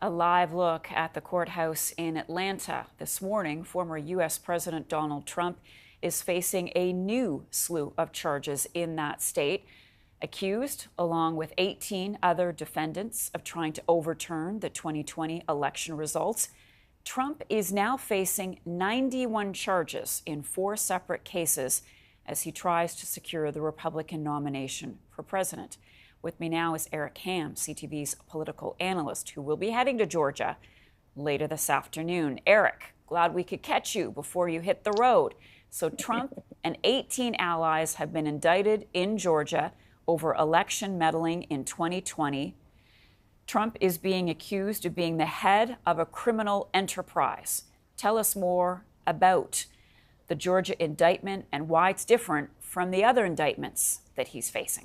A live look at the courthouse in Atlanta. This morning, former U.S. President Donald Trump is facing a new slew of charges in that state, accused, along with 18 other defendants, of trying to overturn the 2020 election results. Trump is now facing 91 charges in 4 separate cases as he tries to secure the Republican nomination for president. With me now is Eric Ham, CTV's political analyst, who will be heading to Georgia later this afternoon. Eric, glad we could catch you before you hit the road. So Trump and 18 allies have been indicted in Georgia over election meddling in 2020. Trump is being accused of being the head of a criminal enterprise. Tell us more about the Georgia indictment and why it's different from the other indictments that he's facing.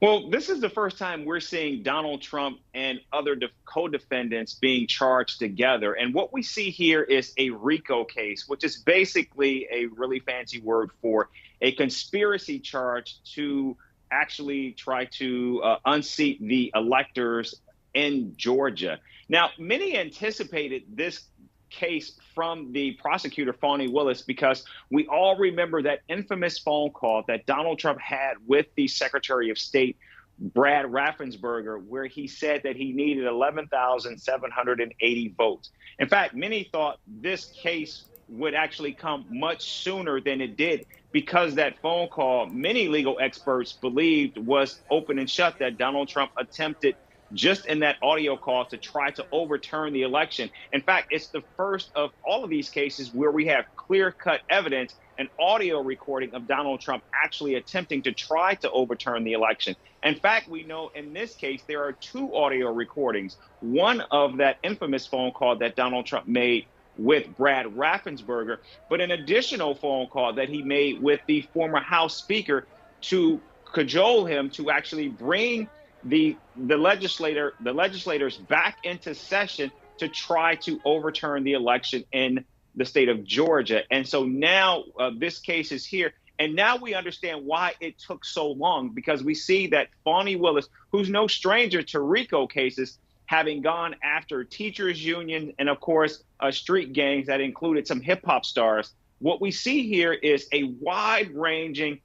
Well, this is the first time we're seeing Donald Trump and other co-defendants being charged together. And what we see here is a RICO case, which is basically a really fancy word for a conspiracy charge to actually try to unseat the electors in Georgia. Now, many anticipated this case from the prosecutor, Fani Willis, because we all remember that infamous phone call that Donald Trump had with the Secretary of State, Brad Raffensperger, where he said that he needed 11,780 votes. In fact, many thought this case would actually come much sooner than it did because that phone call, many legal experts believed, was open and shut, that Donald Trump attempted just in that audio call to try to overturn the election. In fact, it's the first of all of these cases where we have clear-cut evidence, an audio recording of Donald Trump actually attempting to try to overturn the election. In fact, we know in this case there are 2 audio recordings, one of that infamous phone call that Donald Trump made with Brad Raffensperger, but an additional phone call that he made with the former House Speaker to cajole him to actually bring the legislators back into session to try to overturn the election in the state of Georgia. And so now this case is here. And now we understand why it took so long, because we see that Fani Willis, who's no stranger to RICO cases, having gone after teachers unions and, of course, street gangs that included some hip hop stars. What we see here is a wide ranging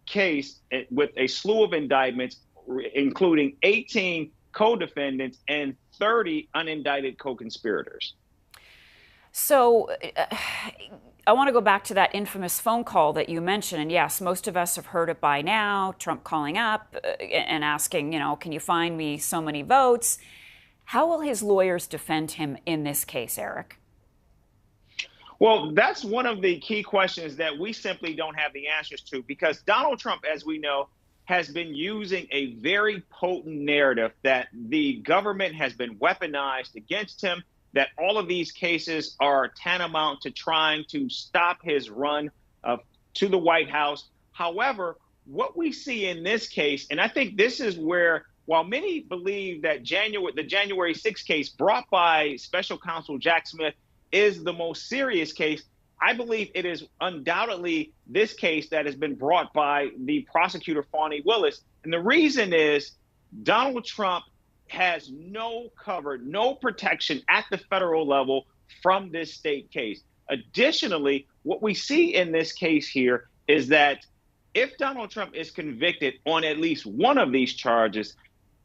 case with a slew of indictments, including 18 co-defendants and 30 unindicted co-conspirators. So I want to go back to that infamous phone call that you mentioned. And yes, most of us have heard it by now. Trump calling up and asking, can you find me so many votes? How will his lawyers defend him in this case, Eric? Well, that's one of the key questions that we simply don't have the answers to, because Donald Trump, as we know, has been using a very potent narrative that the government has been weaponized against him, that all of these cases are tantamount to trying to stop his run to the White House. However, what we see in this case, and I think this is where, while many believe that the January 6th case brought by special counsel Jack Smith is the most serious case, I believe it is undoubtedly this case that has been brought by the prosecutor, Fani Willis. And the reason is Donald Trump has no cover, no protection at the federal level from this state case. Additionally, what we see in this case here is that if Donald Trump is convicted on at least one of these charges,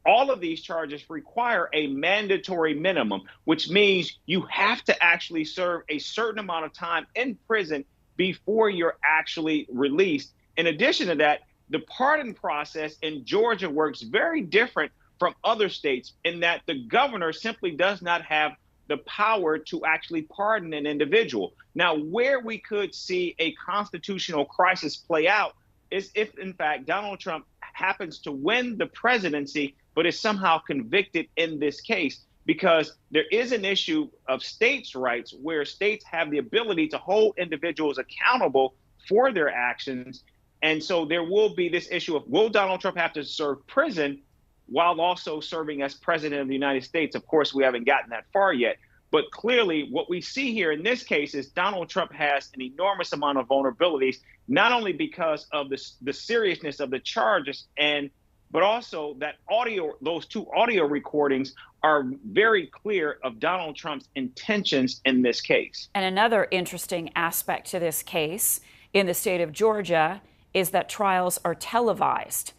all of these charges require a mandatory minimum, which means you have to actually serve a certain amount of time in prison before you're actually released. In addition to that, the pardon process in Georgia works very different from other states in that the governor simply does not have the power to actually pardon an individual. Now, where we could see a constitutional crisis play out is if, in fact, Donald Trump happens to win the presidency, but is somehow convicted in this case, because there is an issue of states' rights where states have the ability to hold individuals accountable for their actions. And so there will be this issue of, will Donald Trump have to serve prison while also serving as president of the United States? Of course, we haven't gotten that far yet. But clearly, what we see here in this case is Donald Trump has an enormous amount of vulnerabilities, not only because of the seriousness of the charges and but also that audio, those two audio recordings are very clear of Donald Trump's intentions in this case. And another interesting aspect to this case in the state of Georgia is that trials are televised.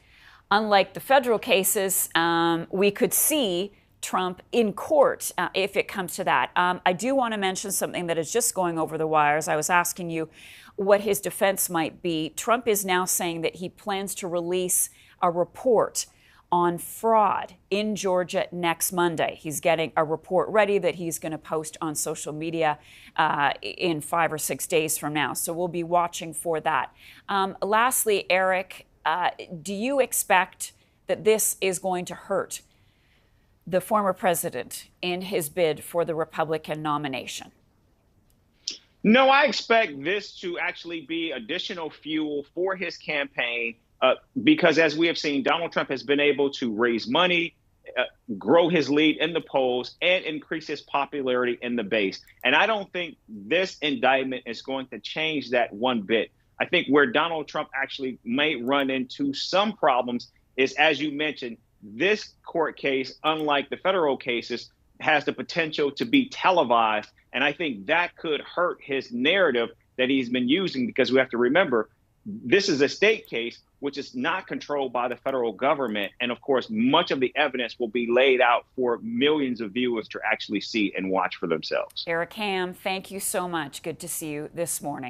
Unlike the federal cases, we could see Trump in court if it comes to that. I do want to mention something that is just going over the wires. I was asking you what his defense might be. Trump is now saying that he plans to release a report on fraud in Georgia next Monday. He's getting a report ready that he's going to post on social media in 5 or 6 days from now. So we'll be watching for that. Lastly, Eric, do you expect that this is going to hurt the former president in his bid for the Republican nomination? No, I expect this to actually be additional fuel for his campaign because, as we have seen, Donald Trump has been able to raise money, grow his lead in the polls, and increase his popularity in the base. And I don't think this indictment is going to change that one bit. I think where Donald Trump actually may run into some problems is, as you mentioned, this court case, unlike the federal cases, has the potential to be televised. And I think that could hurt his narrative that he's been using, because we have to remember, this is a state case, which is not controlled by the federal government. And of course, much of the evidence will be laid out for millions of viewers to actually see and watch for themselves. Eric Ham, thank you so much. Good to see you this morning.